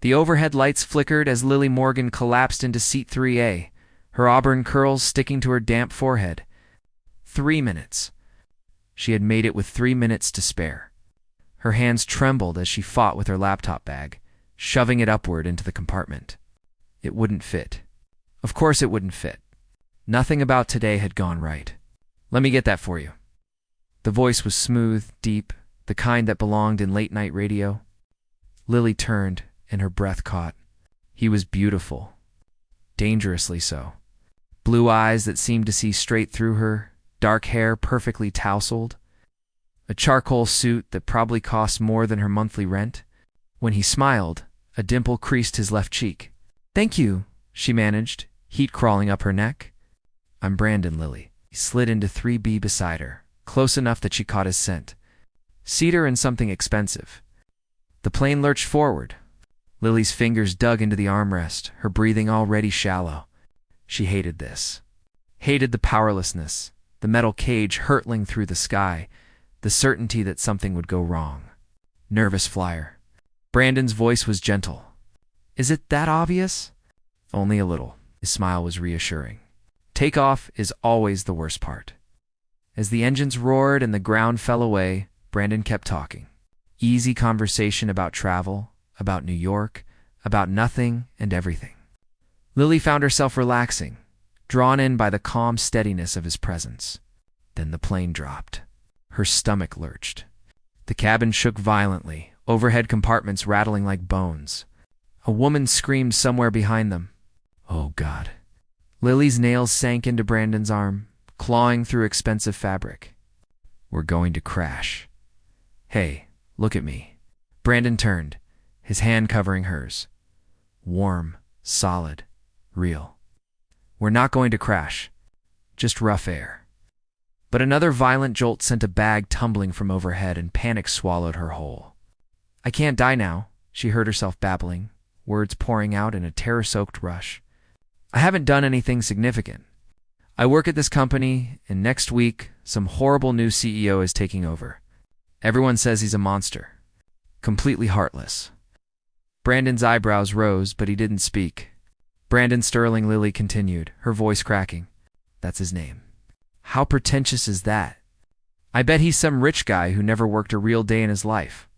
The overhead lights flickered as Lily Morgan collapsed into seat 3A, her auburn curls sticking to her damp forehead. 3 minutes. She had made it with 3 minutes to spare. Her hands trembled as she fought with her laptop bag, shoving it upward into the compartment. It wouldn't fit. Of course it wouldn't fit. Nothing about today had gone right. "Let me get that for you." The voice was smooth, deep, the kind that belonged in late-night radio. Lily turned, and her breath caught. He was beautiful. Dangerously so. Blue eyes that seemed to see straight through her, dark hair perfectly tousled, a charcoal suit that probably cost more than her monthly rent. When he smiled, a dimple creased his left cheek. "Thank you," she managed, heat crawling up her neck. "I'm Brandon, Lily." He slid into 3B beside her, close enough that she caught his scent. Cedar and something expensive. The plane lurched forward. Lily's fingers dug into the armrest, her breathing already shallow. She hated this. Hated the powerlessness, the metal cage hurtling through the sky, the certainty that something would go wrong. Nervous flyer. Brandon's voice was gentle. "Is it that obvious?" "Only a little." His smile was reassuring. "Takeoff is always the worst part." As the engines roared and the ground fell away, Brandon kept talking. Easy conversation about travel, about New York, about nothing and everything. Lily found herself relaxing, drawn in by the calm steadiness of his presence. Then the plane dropped. Her stomach lurched. The cabin shook violently, overhead compartments rattling like bones. A woman screamed somewhere behind them. Oh, God. Lily's nails sank into Brandon's arm, clawing through expensive fabric. "We're going to crash." "Hey, look at me." Brandon turned, his hand covering hers. Warm, solid, real. "We're not going to crash. Just rough air." But another violent jolt sent a bag tumbling from overhead and panic swallowed her whole. "I can't die now," she heard herself babbling, words pouring out in a terror-soaked rush. "I haven't done anything significant. I work at this company, and next week, some horrible new CEO is taking over. Everyone says he's a monster. Completely heartless." Brandon's eyebrows rose, but he didn't speak. "Brandon Sterling," Lily continued, her voice cracking. "That's his name." "How pretentious is that? I bet he's some rich guy who never worked a real day in his life.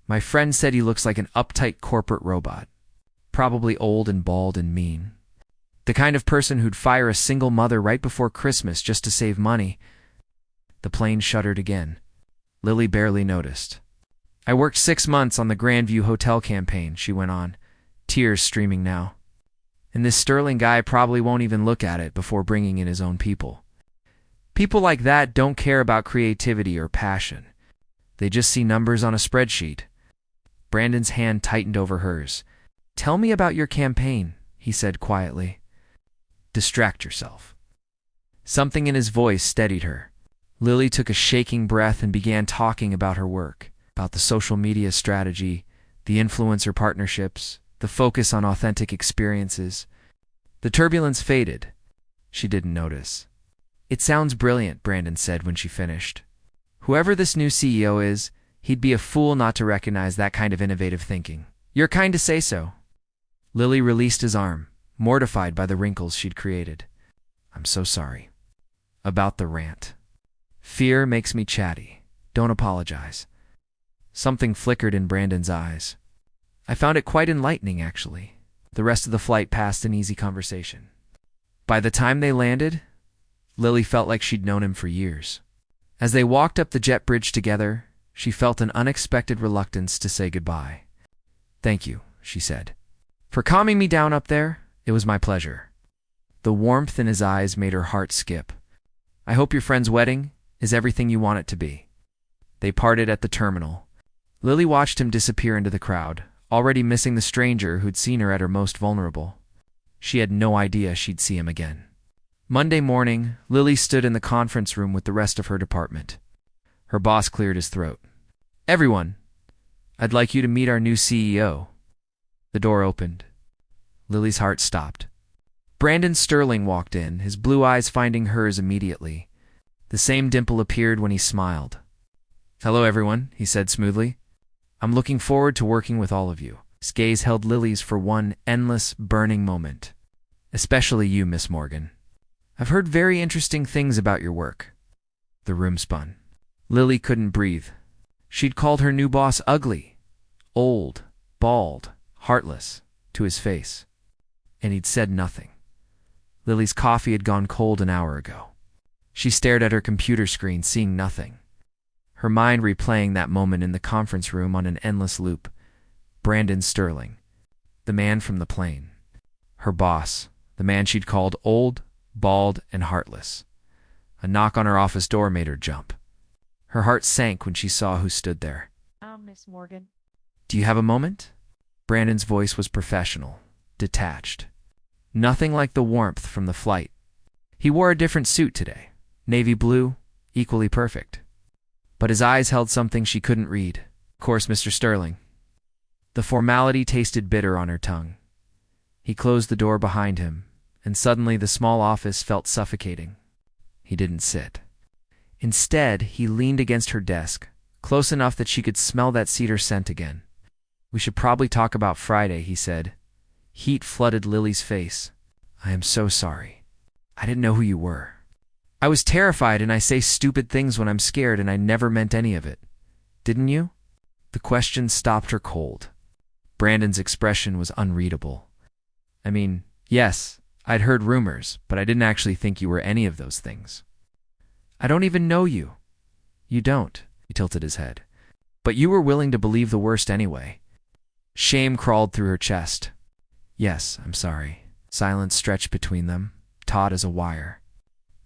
My friend said he looks like an uptight corporate robot. Probably old and bald and mean. The kind of person who'd fire a single mother right before Christmas just to save money." The plane shuddered again. Lily barely noticed. "I worked 6 months on the Grandview Hotel campaign," she went on, tears streaming now. "And this Sterling guy probably won't even look at it before bringing in his own people. People like that don't care about creativity or passion. They just see numbers on a spreadsheet." Brandon's hand tightened over hers. "Tell me about your campaign," he said quietly. "Distract yourself." Something in his voice steadied her. Lily took a shaking breath and began talking about her work, about the social media strategy, the influencer partnerships, the focus on authentic experiences. The turbulence faded. She didn't notice. "It sounds brilliant," Brandon said when she finished. "Whoever this new CEO is, he'd be a fool not to recognize that kind of innovative thinking. You're kind to say so." Lily released his arm, mortified by the wrinkles she'd created. "I'm so sorry." About the rant. "Fear makes me chatty. Don't apologize." Something flickered in Brandon's eyes. "I found it quite enlightening, actually." The rest of the flight passed in easy conversation. By the time they landed, Lily felt like she'd known him for years. As they walked up the jet bridge together, she felt an unexpected reluctance to say goodbye. "Thank you," she said. "For calming me down up there, it was my pleasure." The warmth in his eyes made her heart skip. "I hope your friend's wedding is everything you want it to be." They parted at the terminal. Lily watched him disappear into the crowd, already missing the stranger who'd seen her at her most vulnerable. She had no idea she'd see him again. Monday morning, Lily stood in the conference room with the rest of her department. Her boss cleared his throat. "Everyone, I'd like you to meet our new CEO." The door opened. Lily's heart stopped. Brandon Sterling walked in, his blue eyes finding hers immediately. The same dimple appeared when he smiled. "Hello, everyone," he said smoothly. "I'm looking forward to working with all of you." His gaze held Lily's for one endless, burning moment. "Especially you, Miss Morgan. I've heard very interesting things about your work." The room spun. Lily couldn't breathe. She'd called her new boss ugly, old, bald, heartless, to his face. And he'd said nothing. Lily's coffee had gone cold an hour ago. She stared at her computer screen, seeing nothing. Her mind replaying that moment in the conference room on an endless loop. Brandon Sterling, the man from the plane. Her boss, the man she'd called old, bald, and heartless. A knock on her office door made her jump. Her heart sank when she saw who stood there. Miss Morgan. "Do you have a moment?" Brandon's voice was professional, detached. Nothing like the warmth from the flight. He wore a different suit today, navy blue, equally perfect. But his eyes held something she couldn't read. "Of course, Mr. Sterling." The formality tasted bitter on her tongue. He closed the door behind him, and suddenly the small office felt suffocating. He didn't sit. Instead, he leaned against her desk, close enough that she could smell that cedar scent again. "We should probably talk about Friday," he said. Heat flooded Lily's face. "I am so sorry. I didn't know who you were. I was terrified, and I say stupid things when I'm scared, and I never meant any of it. Didn't you?" The question stopped her cold. Brandon's expression was unreadable. "I mean, yes, I'd heard rumors, but I didn't actually think you were any of those things." "I don't even know you." "You don't," he tilted his head. "But you were willing to believe the worst anyway." Shame crawled through her chest. "Yes, I'm sorry." Silence stretched between them, taut as a wire.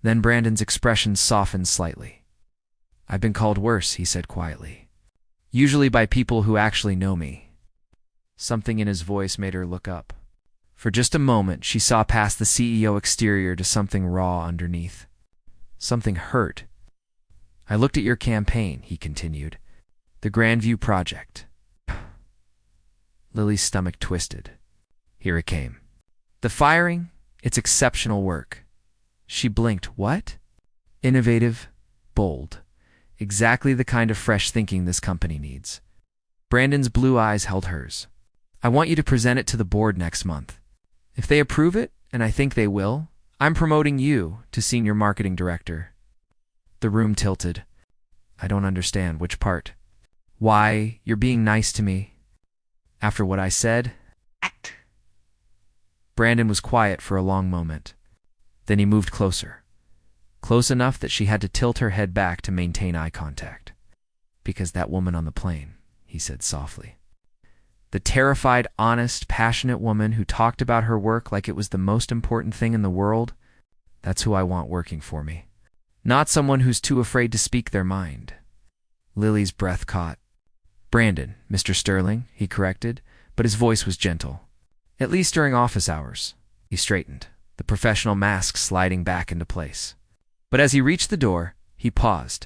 Then Brandon's expression softened slightly. "I've been called worse," he said quietly. "Usually by people who actually know me." Something in his voice made her look up. For just a moment, she saw past the CEO exterior to something raw underneath. Something hurt. "I looked at your campaign," he continued. "The Grandview Project." Lily's stomach twisted. Here it came. "The firing? It's exceptional work." She blinked. "What?" "Innovative, bold. Exactly the kind of fresh thinking this company needs." Brandon's blue eyes held hers. "I want you to present it to the board next month. If they approve it, and I think they will, I'm promoting you to senior marketing director." The room tilted. "I don't understand. Which part?" "Why, you're being nice to me. After what I said?" Act. Brandon was quiet for a long moment. Then he moved closer. Close enough that she had to tilt her head back to maintain eye contact. "Because that woman on the plane," he said softly. "The terrified, honest, passionate woman who talked about her work like it was the most important thing in the world, that's who I want working for me. Not someone who's too afraid to speak their mind." Lily's breath caught. "Brandon, Mr. Sterling," he corrected, but his voice was gentle. "At least during office hours." He straightened, the professional mask sliding back into place. But as he reached the door, he paused.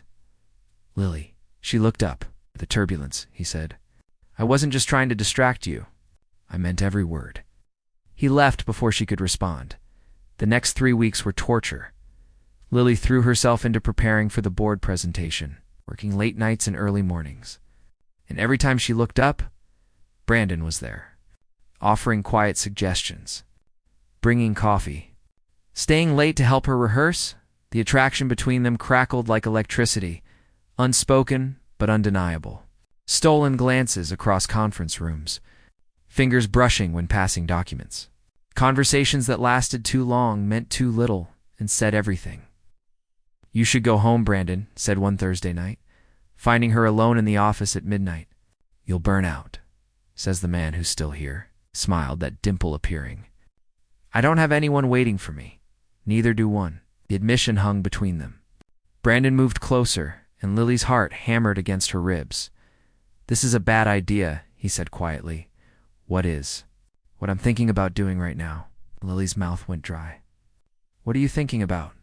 "Lily." She looked up. "The turbulence," he said. "I wasn't just trying to distract you. I meant every word." He left before she could respond. The next 3 weeks were torture. Lily threw herself into preparing for the board presentation, working late nights and early mornings. And every time she looked up, Brandon was there, offering quiet suggestions, bringing coffee, staying late to help her rehearse. The attraction between them crackled like electricity, unspoken but undeniable. Stolen glances across conference rooms, fingers brushing when passing documents. Conversations that lasted too long, meant too little, and said everything. "You should go home," Brandon said one Thursday night, finding her alone in the office at midnight. "You'll burn out," says the man who's still here, smiled, that dimple appearing. "I don't have anyone waiting for me. Neither do one." The admission hung between them. Brandon moved closer, and Lily's heart hammered against her ribs. "This is a bad idea," he said quietly. "What is?" "What I'm thinking about doing right now." Lily's mouth went dry. "What are you thinking about?"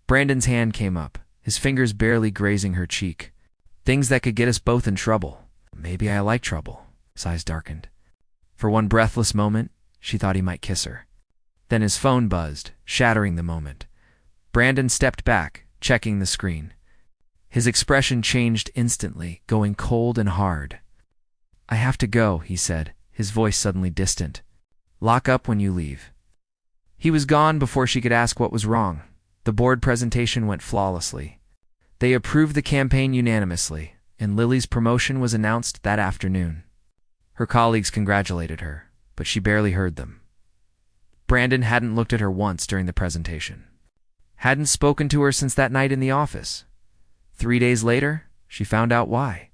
Brandon's hand came up, his fingers barely grazing her cheek. "Things that could get us both in trouble." "Maybe I like trouble." His eyes darkened. For one breathless moment, she thought he might kiss her. Then his phone buzzed, shattering the moment. Brandon stepped back, checking the screen. His expression changed instantly, going cold and hard. "I have to go," he said, his voice suddenly distant. Lock up when you leave. He was gone before she could ask what was wrong. The board presentation went flawlessly. They approved the campaign unanimously, and Lily's promotion was announced that afternoon. Her colleagues congratulated her, but she barely heard them. Brandon hadn't looked at her once during the presentation. Hadn't spoken to her since that night in the office. 3 days later, she found out why.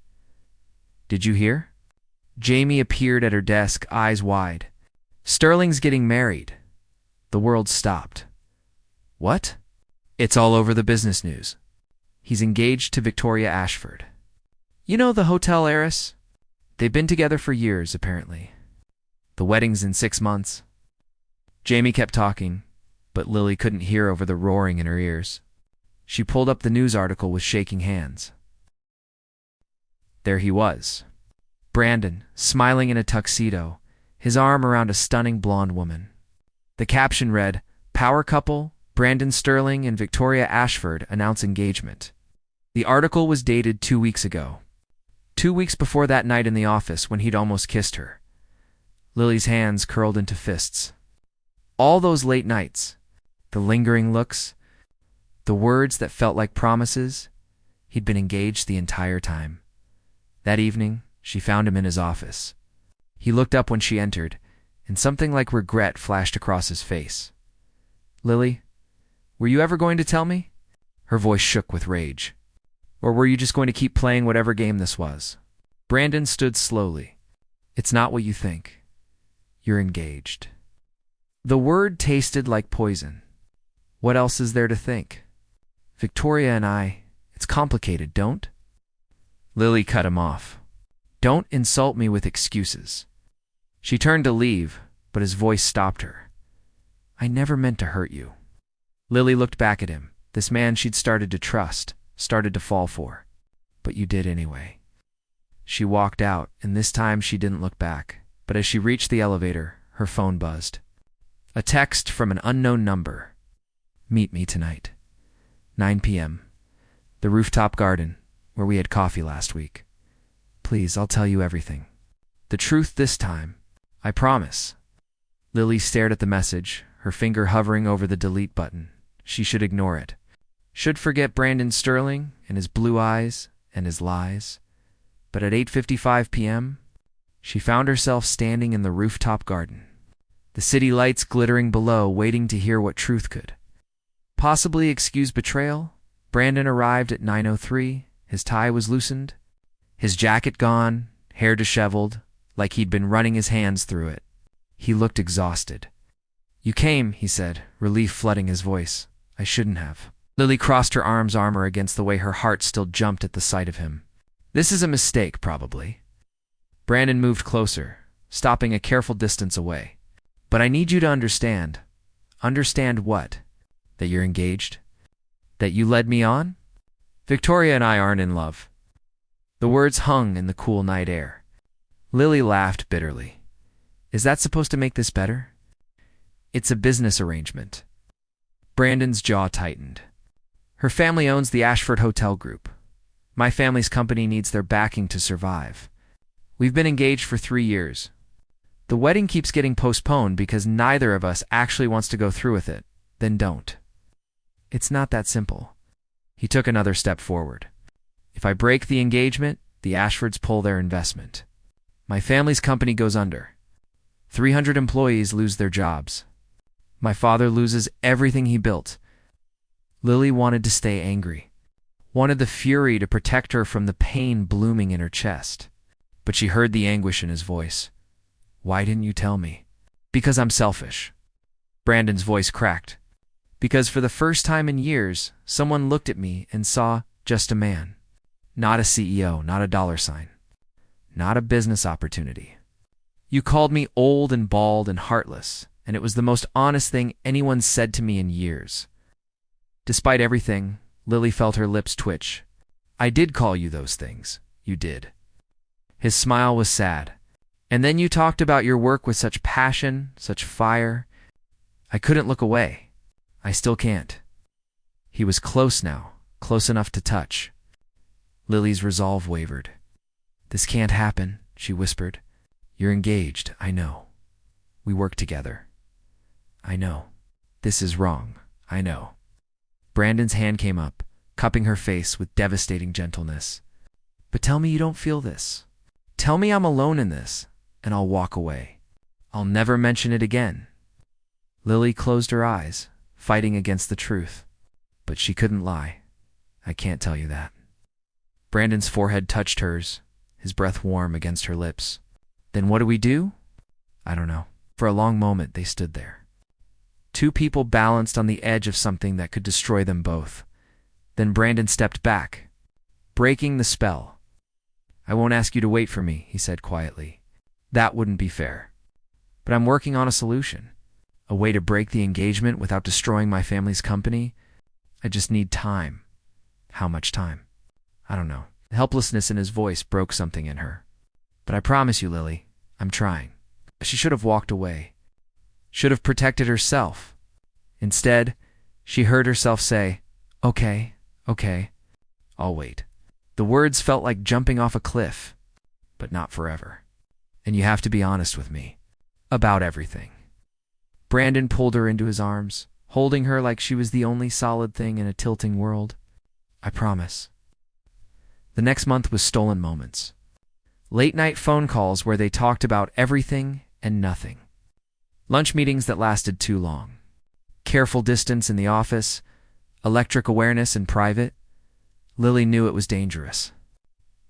Did you hear? Jamie appeared at her desk, eyes wide. Sterling's getting married. The world stopped. What? It's all over the business news. He's engaged to Victoria Ashford. You know, the hotel heiress? They've been together for years, apparently. The wedding's in 6 months. Jamie kept talking, but Lily couldn't hear over the roaring in her ears. She pulled up the news article with shaking hands. There he was. Brandon, smiling in a tuxedo, his arm around a stunning blonde woman. The caption read, "Power couple, Brandon Sterling and Victoria Ashford announce engagement." The article was dated 2 weeks ago. 2 weeks before that night in the office when he'd almost kissed her. Lily's hands curled into fists. All those late nights, the lingering looks, the words that felt like promises, he'd been engaged the entire time. That evening, she found him in his office. He looked up when she entered, and something like regret flashed across his face. Lily, were you ever going to tell me? Her voice shook with rage. Or were you just going to keep playing whatever game this was? Brandon stood slowly. It's not what you think. You're engaged. The word tasted like poison. What else is there to think? Victoria and it's complicated, don't? Lily cut him off. Don't insult me with excuses. She turned to leave, but his voice stopped her. I never meant to hurt you. Lily looked back at him, this man she'd started to trust, started to fall for. But you did anyway. She walked out, and this time she didn't look back. But as she reached the elevator, her phone buzzed. A text from an unknown number. Meet me tonight. 9 p.m. The rooftop garden, where we had coffee last week. Please, I'll tell you everything. The truth this time. I promise. Lily stared at the message, her finger hovering over the delete button. She should ignore it. Should forget Brandon Sterling and his blue eyes and his lies. But at 8:55 p.m., she found herself standing in the rooftop garden. The city lights glittering below, waiting to hear what truth could possibly excuse betrayal. Brandon arrived at 9:03. His tie was loosened, his jacket gone, hair disheveled, like he'd been running his hands through it. He looked exhausted. You came, he said, relief flooding his voice. I shouldn't have. Lily crossed her armor against the way her heart still jumped at the sight of him. This is a mistake, probably. Brandon moved closer, stopping a careful distance away. But I need you to understand. Understand what? That you're engaged? That you led me on? Victoria and I aren't in love. The words hung in the cool night air. Lily laughed bitterly. Is that supposed to make this better? It's a business arrangement. Brandon's jaw tightened. Her family owns the Ashford Hotel Group. My family's company needs their backing to survive. We've been engaged for 3 years. The wedding keeps getting postponed because neither of us actually wants to go through with it. Then don't. It's not that simple. He took another step forward. If I break the engagement, the Ashfords pull their investment. My family's company goes under. 300 employees lose their jobs. My father loses everything he built. Lily wanted to stay angry, wanted the fury to protect her from the pain blooming in her chest. But she heard the anguish in his voice. Why didn't you tell me? Because I'm selfish. Brandon's voice cracked. Because for the first time in years, someone looked at me and saw just a man. Not a CEO, not a dollar sign. Not a business opportunity. You called me old and bald and heartless, and it was the most honest thing anyone said to me in years. Despite everything, Lily felt her lips twitch. I did call you those things. You did. His smile was sad. And then you talked about your work with such passion, such fire. I couldn't look away. I still can't. He was close now, close enough to touch. Lily's resolve wavered. This can't happen, she whispered. You're engaged, I know. We work together. I know. This is wrong, I know. Brandon's hand came up, cupping her face with devastating gentleness. But tell me you don't feel this. Tell me I'm alone in this, and I'll walk away. I'll never mention it again. Lily closed her eyes, fighting against the truth. But she couldn't lie. I can't tell you that. Brandon's forehead touched hers, his breath warm against her lips. Then what do we do? I don't know. For a long moment they stood there. Two people balanced on the edge of something that could destroy them both. Then Brandon stepped back, breaking the spell. I won't ask you to wait for me, he said quietly. That wouldn't be fair. But I'm working on a solution. A way to break the engagement without destroying my family's company. I just need time. How much time? I don't know. The helplessness in his voice broke something in her. But I promise you, Lily, I'm trying. She should have walked away. Should have protected herself. Instead, she heard herself say, Okay, I'll wait. The words felt like jumping off a cliff, but not forever. And you have to be honest with me. About everything. Brandon pulled her into his arms, holding her like she was the only solid thing in a tilting world. I promise. The next month was stolen moments. Late-night phone calls where they talked about everything and nothing. Lunch meetings that lasted too long. Careful distance in the office. Electric awareness in private. Lily knew it was dangerous.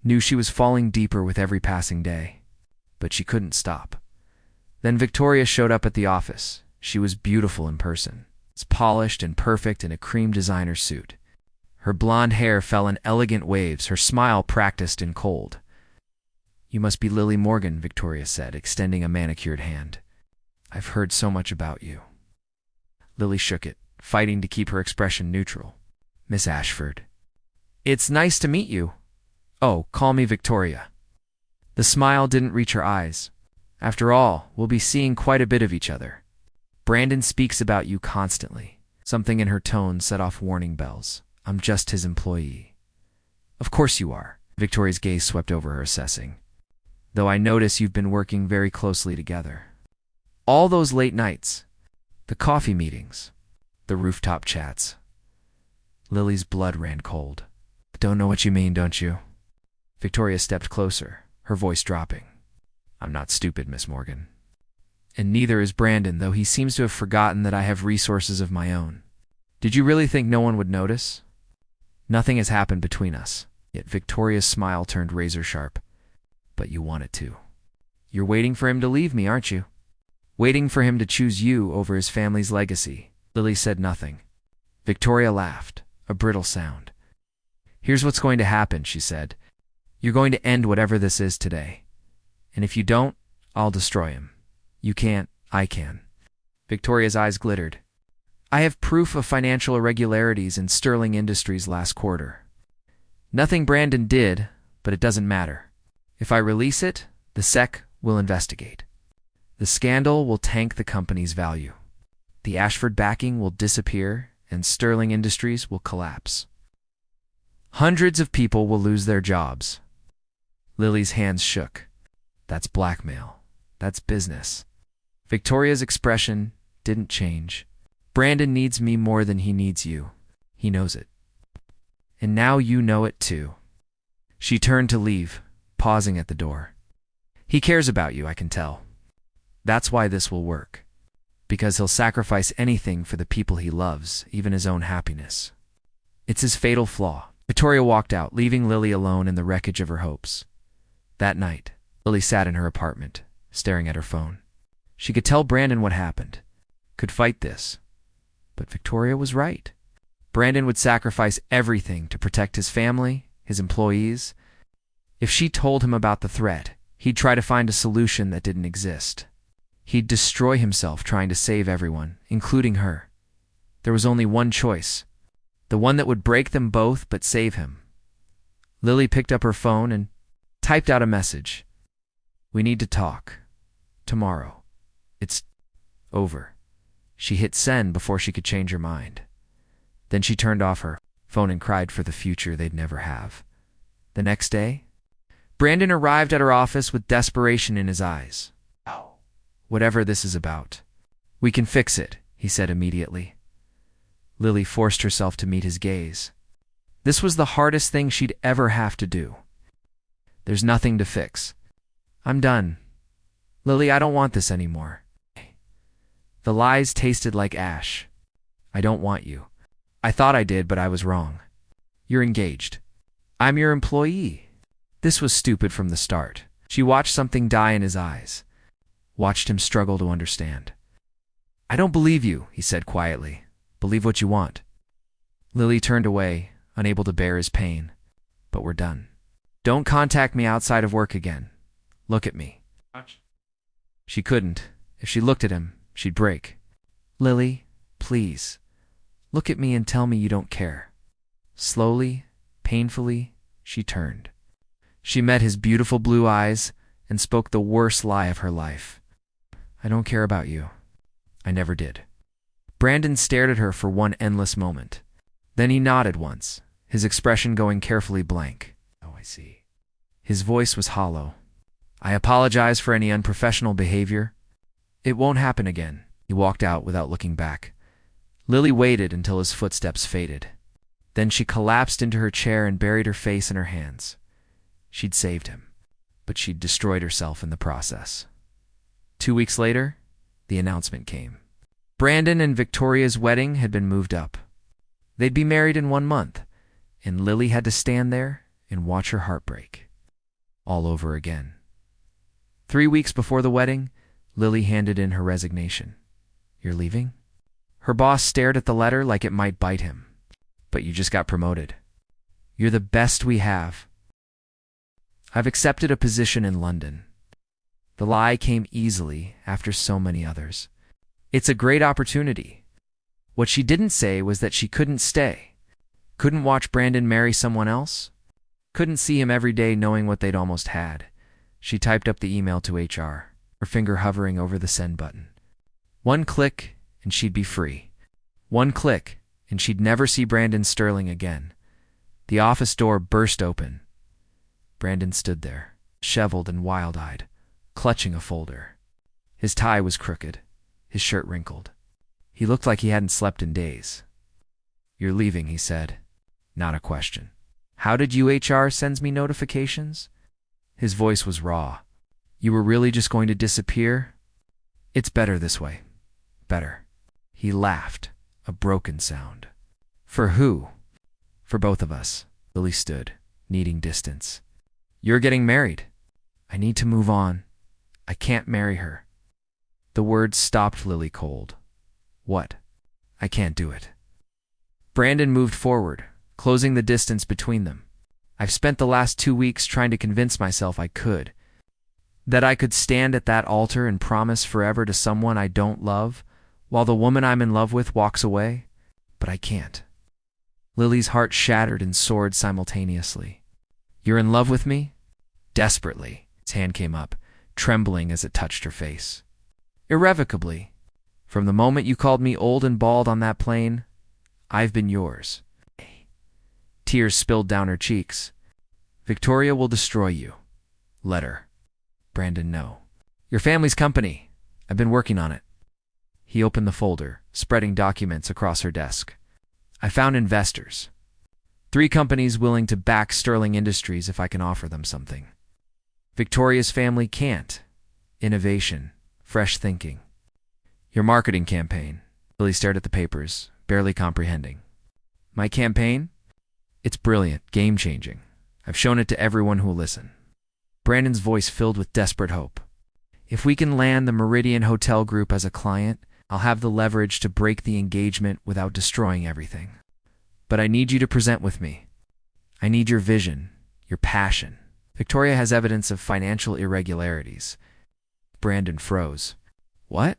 Knew she was falling deeper with every passing day. But she couldn't stop. Then Victoria showed up at the office. She was beautiful in person. It's polished and perfect in a cream designer suit. Her blonde hair fell in elegant waves, her smile practiced in cold. You must be Lily Morgan, Victoria said, extending a manicured hand. I've heard so much about you. Lily shook it, fighting to keep her expression neutral. Miss Ashford. It's nice to meet you. Oh, call me Victoria. The smile didn't reach her eyes. After all, we'll be seeing quite a bit of each other. Brandon speaks about you constantly. Something in her tone set off warning bells. I'm just his employee. Of course you are. Victoria's gaze swept over her, assessing. Though I notice you've been working very closely together. All those late nights. The coffee meetings. The rooftop chats. Lily's blood ran cold. Don't know what you mean, don't you? Victoria stepped closer, her voice dropping. I'm not stupid, Miss Morgan. And neither is Brandon, though he seems to have forgotten that I have resources of my own. Did you really think no one would notice? Nothing has happened between us, yet Victoria's smile turned razor-sharp. But you want it to. You're waiting for him to leave me, aren't you? Waiting for him to choose you over his family's legacy. Lily said nothing. Victoria laughed, a brittle sound. Here's what's going to happen, she said. You're going to end whatever this is today. And if you don't, I'll destroy him. You can't, I can. Victoria's eyes glittered. I have proof of financial irregularities in Sterling Industries last quarter. Nothing Brandon did, but it doesn't matter. If I release it, the SEC will investigate. The scandal will tank the company's value. The Ashford backing will disappear, and Sterling Industries will collapse. Hundreds of people will lose their jobs. Lily's hands shook. That's blackmail. That's business. Victoria's expression didn't change. Brandon needs me more than he needs you. He knows it. And now you know it too. She turned to leave, pausing at the door. He cares about you, I can tell. That's why this will work. Because he'll sacrifice anything for the people he loves, even his own happiness. It's his fatal flaw. Victoria walked out, leaving Lily alone in the wreckage of her hopes. That night, Lily sat in her apartment, staring at her phone. She could tell Brandon what happened. Could fight this. But Victoria was right. Brandon would sacrifice everything to protect his family, his employees. If she told him about the threat, he'd try to find a solution that didn't exist. He'd destroy himself trying to save everyone, including her. There was only one choice. The one that would break them both but save him. Lily picked up her phone and typed out a message. We need to talk. Tomorrow. It's over. She hit send before she could change her mind. Then she turned off her phone and cried for the future they'd never have. The next day, Brandon arrived at her office with desperation in his eyes. "Oh, whatever this is about. We can fix it," he said immediately. Lily forced herself to meet his gaze. This was the hardest thing she'd ever have to do. "There's nothing to fix. I'm done. Lily, I don't want this anymore." The lies tasted like ash. "I don't want you. I thought I did, but I was wrong. You're engaged. I'm your employee." This was stupid from the start. She watched something die in his eyes, watched him struggle to understand. "I don't believe you," he said quietly. "Believe what you want." Lily turned away, unable to bear his pain. "But we're done. Don't contact me outside of work again. Look at me." She couldn't. If she looked at him, she'd break. "Lily, please, look at me and tell me you don't care." Slowly, painfully, she turned. She met his beautiful blue eyes and spoke the worst lie of her life. "I don't care about you. I never did." Brandon stared at her for one endless moment. Then he nodded once, his expression going carefully blank. "Oh, I see." His voice was hollow. "I apologize for any unprofessional behavior. It won't happen again." He walked out without looking back. Lily waited until his footsteps faded. Then she collapsed into her chair and buried her face in her hands. She'd saved him, but she'd destroyed herself in the process. 2 weeks later, the announcement came. Brandon and Victoria's wedding had been moved up. They'd be married in 1 month, and Lily had to stand there and watch her heart break. All over again. 3 weeks before the wedding, Lily handed in her resignation. "You're leaving?" Her boss stared at the letter like it might bite him. "But you just got promoted. You're the best we have." "I've accepted a position in London." The lie came easily after so many others. "It's a great opportunity." What she didn't say was that she couldn't stay. Couldn't watch Brandon marry someone else. Couldn't see him every day knowing what they'd almost had. She typed up the email to HR, her finger hovering over the send button. 1 click and she'd be free. 1 click and she'd never see Brandon Sterling again. The office door burst open. Brandon stood there, disheveled and wild-eyed, clutching a folder. His tie was crooked, his shirt wrinkled. He looked like he hadn't slept in days. "You're leaving," he said. Not a question. "How did UHR sends me notifications?" His voice was raw. "You were really just going to disappear?" "It's better this way. Better." He laughed, a broken sound. "For who?" "For both of us." Lily stood, needing distance. "You're getting married." "I need to move on. I can't marry her." The words stopped Lily cold. "What?" "I can't do it." Brandon moved forward, closing the distance between them. "I've spent the last 2 weeks trying to convince myself I could. That I could stand at that altar and promise forever to someone I don't love, while the woman I'm in love with walks away. But I can't." Lily's heart shattered and soared simultaneously. "You're in love with me?" Desperately, his hand came up, trembling as it touched her face. "Irrevocably. From the moment you called me old and bald on that plane, I've been yours." Tears spilled down her cheeks. "Victoria will destroy you. Let her." "Brandon, no. Your family's company. I've been working on it." He opened the folder, spreading documents across her desk. "I found investors. 3 companies willing to back Sterling Industries if I can offer them something. Victoria's family can't. Innovation, fresh thinking. Your marketing campaign." Lily stared at the papers, barely comprehending. "My campaign? It's brilliant, game-changing. I've shown it to everyone who'll listen." Brandon's voice filled with desperate hope. "If we can land the Meridian Hotel Group as a client, I'll have the leverage to break the engagement without destroying everything. But I need you to present with me. I need your vision, your passion. Victoria has evidence of financial irregularities." Brandon froze. "What?"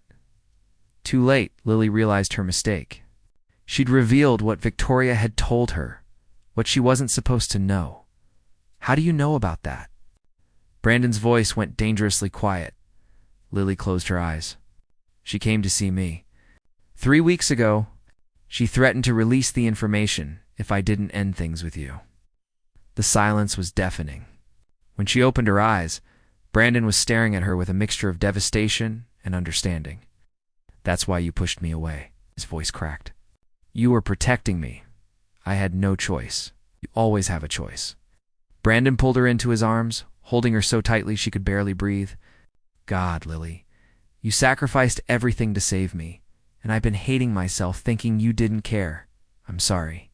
Too late, Lily realized her mistake. She'd revealed what Victoria had told her, what she wasn't supposed to know. "How do you know about that?" Brandon's voice went dangerously quiet. Lily closed her eyes. "She came to see me. 3 weeks ago, she threatened to release the information if I didn't end things with you." The silence was deafening. When she opened her eyes, Brandon was staring at her with a mixture of devastation and understanding. "That's why you pushed me away," his voice cracked. "You were protecting me. I had no choice. You always have a choice." Brandon pulled her into his arms, holding her so tightly she could barely breathe. "God, Lily, you sacrificed everything to save me, and I've been hating myself thinking you didn't care. I'm sorry.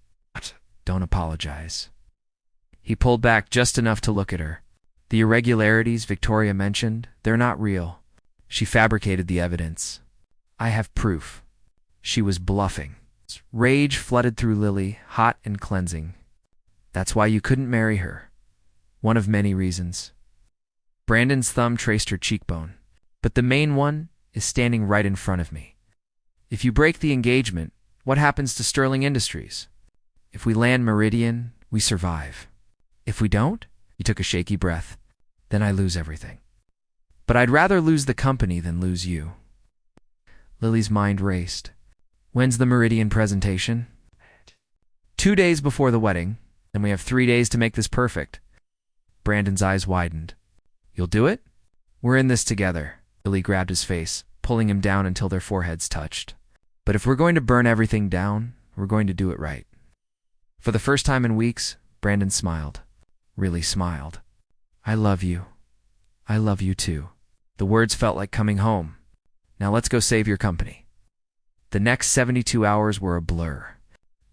Don't apologize." He pulled back just enough to look at her. "The irregularities Victoria mentioned, they're not real. She fabricated the evidence. I have proof. She was bluffing." Rage flooded through Lily, hot and cleansing. "That's why you couldn't marry her. One of many reasons." Brandon's thumb traced her cheekbone. "But the main one is standing right in front of me. If you break the engagement, what happens to Sterling Industries? If we land Meridian, we survive. If we don't," he took a shaky breath, "then I lose everything. But I'd rather lose the company than lose you." Lily's mind raced. "When's the Meridian presentation?" 2 days before the wedding, and we have 3 days to make this perfect." Brandon's eyes widened. "You'll do it?" "We're in this together." Lily grabbed his face, pulling him down until their foreheads touched. "But if we're going to burn everything down, we're going to do it right." For the first time in weeks, Brandon smiled. Really smiled. "I love you. I love you too." The words felt like coming home. "Now let's go save your company." The next 72 hours were a blur.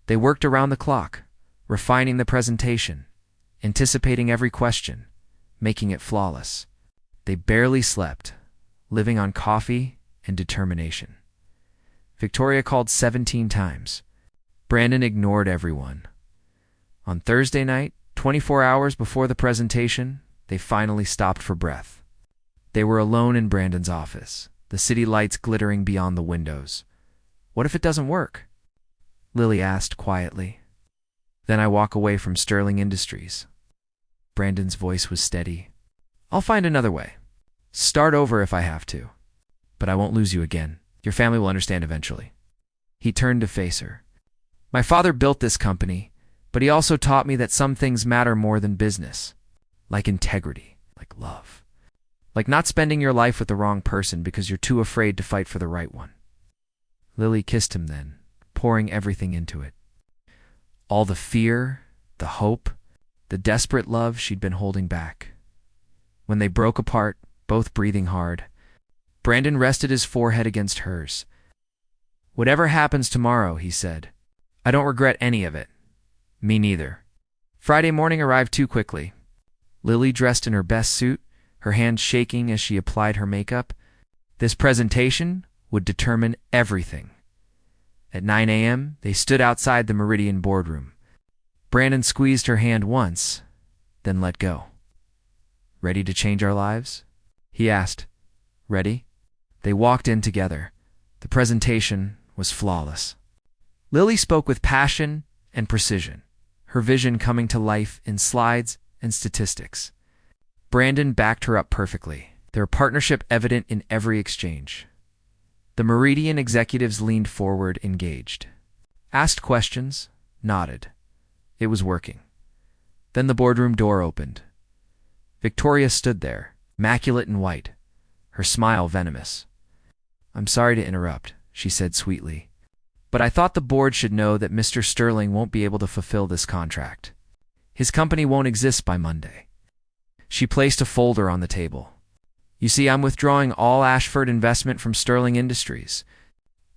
They worked around the clock, refining the presentation, anticipating every question, making it flawless. They barely slept, living on coffee and determination. Victoria called 17 times. Brandon ignored everyone. On Thursday night, 24 hours before the presentation, they finally stopped for breath. They were alone in Brandon's office, the city lights glittering beyond the windows. "What if it doesn't work?" Lily asked quietly. "Then I walk away from Sterling Industries." Brandon's voice was steady. "I'll find another way. Start over if I have to. But I won't lose you again. Your family will understand eventually." He turned to face her. "My father built this company, but he also taught me that some things matter more than business. Like integrity, like love. Like not spending your life with the wrong person because you're too afraid to fight for the right one." Lily kissed him then, pouring everything into it. All the fear, the hope, the desperate love she'd been holding back. When they broke apart, both breathing hard, Brandon rested his forehead against hers. "Whatever happens tomorrow," he said, "I don't regret any of it." Me neither. Friday morning arrived too quickly. Lily dressed in her best suit, her hands shaking as she applied her makeup. This presentation would determine everything. At 9 a.m., they stood outside the Meridian boardroom. Brandon squeezed her hand once, then let go. "Ready to change our lives?" he asked. "Ready?" They walked in together. The presentation was flawless. Lily spoke with passion and precision, her vision coming to life in slides and statistics. Brandon backed her up perfectly, their partnership evident in every exchange. The Meridian executives leaned forward, engaged. Asked questions, nodded. It was working. Then the boardroom door opened. Victoria stood there, immaculate in white, her smile venomous. "I'm sorry to interrupt," she said sweetly, "but I thought the board should know that Mr. Sterling won't be able to fulfill this contract. His company won't exist by Monday." She placed a folder on the table. "You see, I'm withdrawing all Ashford investment from Sterling Industries.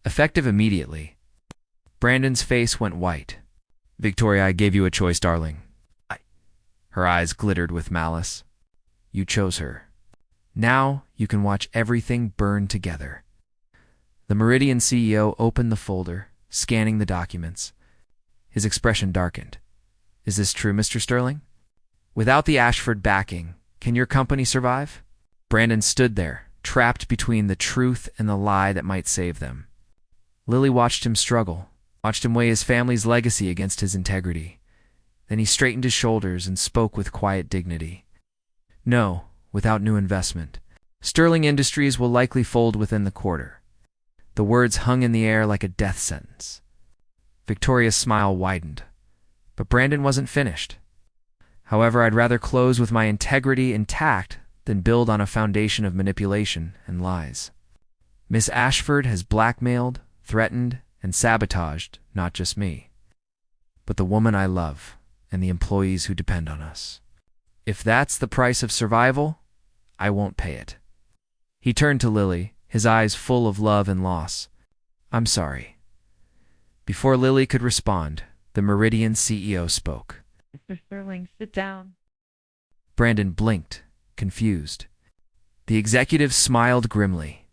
Effective immediately." Brandon's face went white. "Victoria, I gave you a choice, darling." Her eyes glittered with malice. "You chose her. Now you can watch everything burn together." The Meridian CEO opened the folder, scanning the documents. His expression darkened. "Is this true, Mr. Sterling? Without the Ashford backing, can your company survive?" Brandon stood there, trapped between the truth and the lie that might save them. Lily watched him struggle, watched him weigh his family's legacy against his integrity. Then he straightened his shoulders and spoke with quiet dignity. "No, without new investment. Sterling Industries will likely fold within the quarter." The words hung in the air like a death sentence. Victoria's smile widened. But Brandon wasn't finished. However, I'd rather close with my integrity intact than build on a foundation of manipulation and lies. Miss Ashford has blackmailed, threatened, and sabotaged not just me, but the woman I love and the employees who depend on us. If that's the price of survival, I won't pay it." He turned to Lily, his eyes full of love and loss. "I'm sorry." Before Lily could respond, the Meridian CEO spoke. Mr. Sterling, sit down. Brandon blinked, confused. The executive smiled grimly.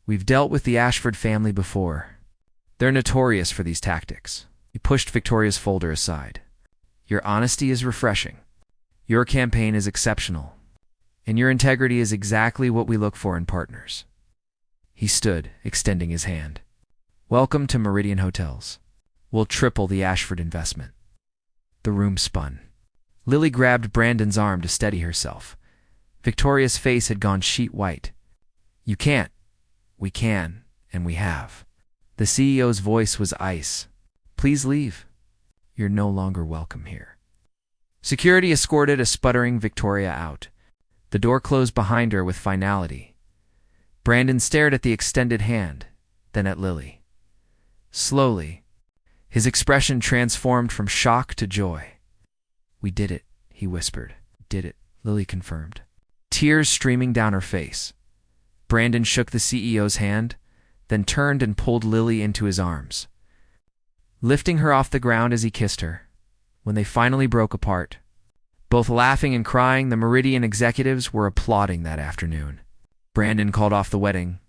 "We've dealt with the Ashford family before. They're notorious for these tactics." He pushed Victoria's folder aside. "Your honesty is refreshing. Your campaign is exceptional. And your integrity is exactly what we look for in partners." He stood, extending his hand. "Welcome to Meridian Hotels. We'll triple the Ashford investment." The room spun. Lily grabbed Brandon's arm to steady herself. Victoria's face had gone sheet white. "You can't. We can, and we have." The CEO's voice was ice. "Please leave. You're no longer welcome here." Security escorted a sputtering Victoria out. The door closed behind her with finality. Brandon stared at the extended hand, then at Lily. Slowly, his expression transformed from shock to joy. "We did it," he whispered. "Did it," Lily confirmed. Tears streaming down her face. Brandon shook the CEO's hand, then turned and pulled Lily into his arms, lifting her off the ground as he kissed her. When they finally broke apart, both laughing and crying, the Meridian executives were applauding that afternoon. Brandon called off the wedding.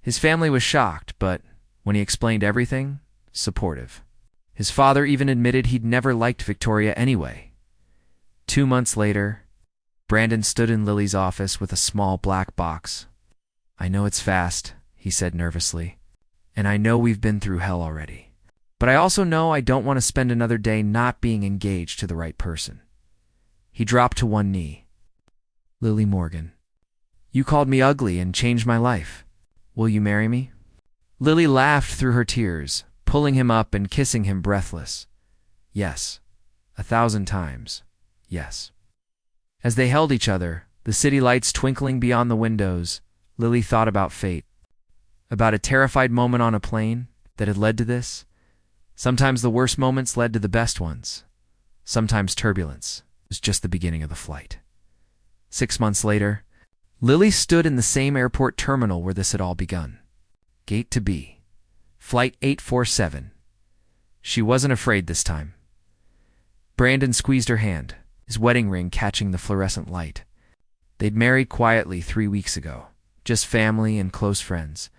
His family was shocked, but when he explained everything, supportive. His father even admitted he'd never liked Victoria anyway. 2 months later, Brandon stood in Lily's office with a small black box. "I know it's fast," he said nervously, "and I know we've been through hell already. But I also know I don't want to spend another day not being engaged to the right person." He dropped to one knee. "Lily Morgan, you called me ugly and changed my life. Will you marry me?" Lily laughed through her tears, pulling him up and kissing him breathless. "Yes. 1,000 times. Yes." As they held each other, the city lights twinkling beyond the windows, Lily thought about fate. About a terrified moment on a plane that had led to this. Sometimes the worst moments led to the best ones. Sometimes turbulence was just the beginning of the flight. 6 months later, Lily stood in the same airport terminal where this had all begun. Gate to B. Flight 847. She wasn't afraid this time. Brandon squeezed her hand, his wedding ring catching the fluorescent light. They'd married quietly 3 weeks ago. Just family and close friends.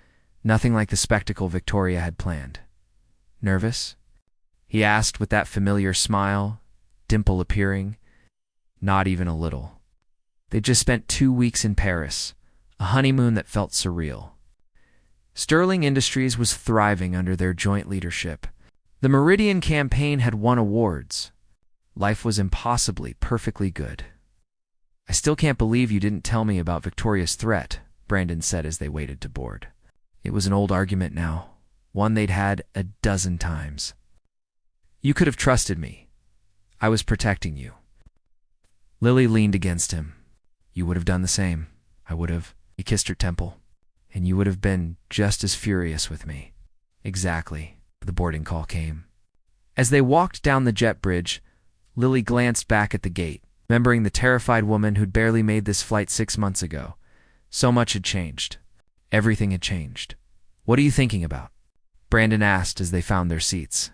Nothing like the spectacle Victoria had planned. "Nervous?" he asked with that familiar smile, dimple appearing. Not even a little. They'd just spent 2 weeks in Paris, a honeymoon that felt surreal. Sterling Industries was thriving under their joint leadership. The Meridian campaign had won awards. Life was impossibly perfectly good. "I still can't believe you didn't tell me about Victoria's threat," Brandon said as they waited to board. It was an old argument now, one they'd had a dozen times. "You could have trusted me. I was protecting you." Lily leaned against him. "You would have done the same. I would have." He kissed her temple. "And you would have been just as furious with me." "Exactly." The boarding call came. As they walked down the jet bridge, Lily glanced back at the gate, remembering the terrified woman who'd barely made this flight 6 months ago. So much had changed. Everything had changed. "What are you thinking about?" Brandon asked as they found their seats.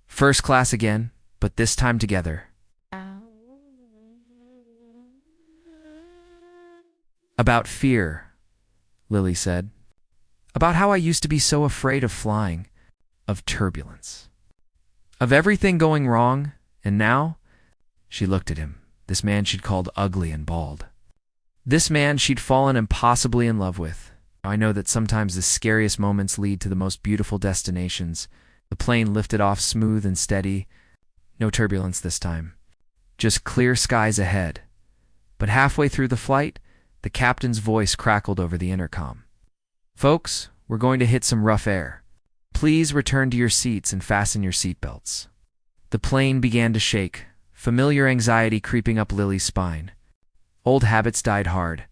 "First class again, but this time together." "About fear," Lily said. "About how I used to be so afraid of flying, of turbulence, of everything going wrong, and now..." She looked at him, this man she'd called ugly and bald. This man she'd fallen impossibly in love with. "I know that sometimes the scariest moments lead to the most beautiful destinations." The plane lifted off smooth and steady. No turbulence this time. Just clear skies ahead. But halfway through the flight, the captain's voice crackled over the intercom. "Folks, we're going to hit some rough air. Please return to your seats and fasten your seatbelts." The plane began to shake, familiar anxiety creeping up Lily's spine. Old habits died hard.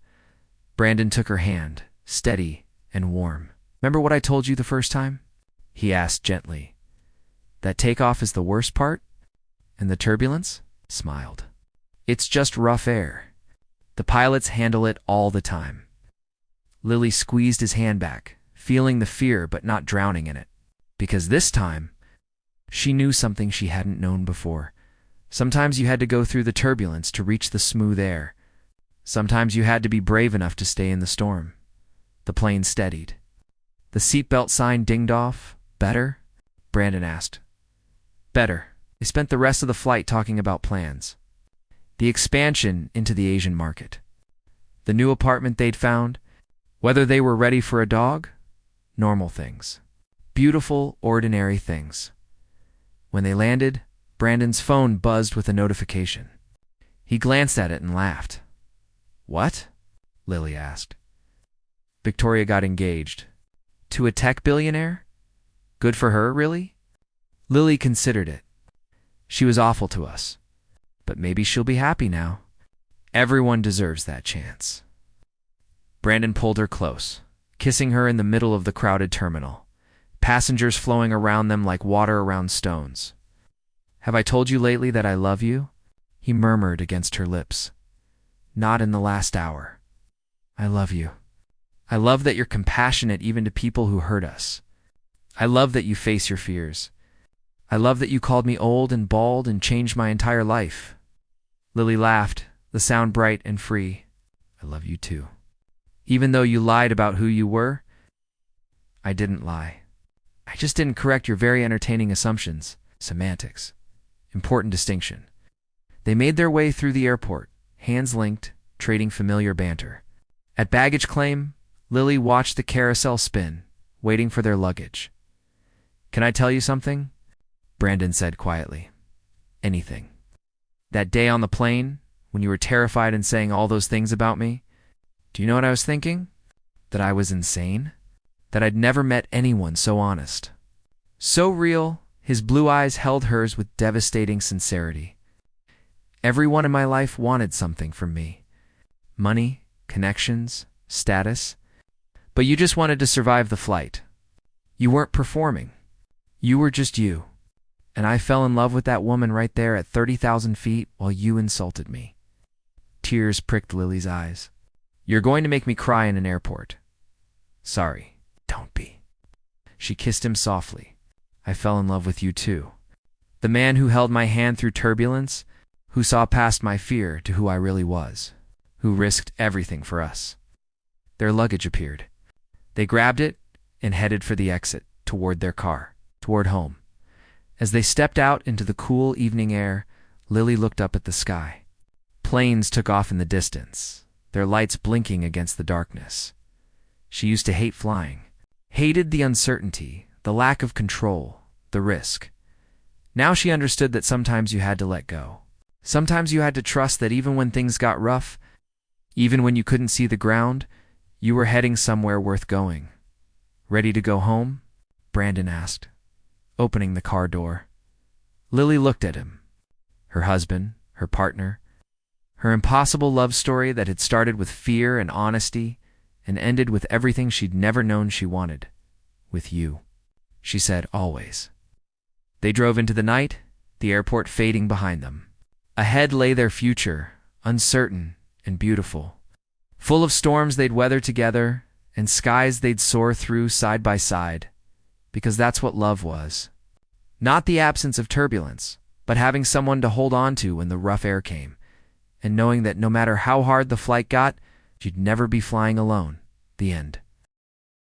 Brandon took her hand, steady and warm. "Remember what I told you the first time?" he asked gently. "That takeoff is the worst part? And the turbulence?" Smiled. "It's just rough air. The pilots handle it all the time." Lily squeezed his hand back, feeling the fear but not drowning in it. Because this time, she knew something she hadn't known before. Sometimes you had to go through the turbulence to reach the smooth air. Sometimes you had to be brave enough to stay in the storm. The plane steadied. The seatbelt sign dinged off. "Better?" Brandon asked. "Better." They spent the rest of the flight talking about plans. The expansion into the Asian market. The new apartment they'd found. Whether they were ready for a dog? Normal things. Beautiful, ordinary things. When they landed, Brandon's phone buzzed with a notification. He glanced at it and laughed. "What?" Lily asked. Victoria got engaged. To a tech billionaire? Good for her, really? Lily considered it. She was awful to us. But maybe she'll be happy now. Everyone deserves that chance. Brandon pulled her close, kissing her in the middle of the crowded terminal, passengers flowing around them like water around stones. "Have I told you lately that I love you?" he murmured against her lips. "Not in the last hour. I love you. I love that you're compassionate even to people who hurt us. I love that you face your fears. I love that you called me old and bald and changed my entire life." Lily laughed, the sound bright and free. "I love you too. Even though you lied about who you were." "I didn't lie. I just didn't correct your very entertaining assumptions." Semantics. Important distinction. They made their way through the airport, hands linked, trading familiar banter. At baggage claim, Lily watched the carousel spin, waiting for their luggage. "Can I tell you something?" Brandon said quietly. "Anything. That day on the plane, when you were terrified and saying all those things about me, do you know what I was thinking? That I was insane? That I'd never met anyone so honest. So real." His blue eyes held hers with devastating sincerity. "Everyone in my life wanted something from me. Money, connections, status. But you just wanted to survive the flight. You weren't performing. You were just you. And I fell in love with that woman right there at 30,000 feet while you insulted me." Tears pricked Lily's eyes. "You're going to make me cry in an airport." "Sorry, don't be." She kissed him softly. "I fell in love with you too. The man who held my hand through turbulence, who saw past my fear to who I really was, who risked everything for us." Their luggage appeared. They grabbed it and headed for the exit, toward their car, toward home. As they stepped out into the cool evening air, Lily looked up at the sky. Planes took off in the distance, their lights blinking against the darkness. She used to hate flying, hated the uncertainty, the lack of control, the risk. Now she understood that sometimes you had to let go. Sometimes you had to trust that even when things got rough, even when you couldn't see the ground, you were heading somewhere worth going. "Ready to go home?" Brandon asked, opening the car door. Lily looked at him. Her husband, her partner, her impossible love story that had started with fear and honesty and ended with everything she'd never known she wanted. "With you," she said, "always." They drove into the night, the airport fading behind them. Ahead lay their future, uncertain and beautiful, full of storms they'd weather together and skies they'd soar through side by side, because that's what love was. Not the absence of turbulence, but having someone to hold on to when the rough air came, and knowing that no matter how hard the flight got, she'd never be flying alone. The end.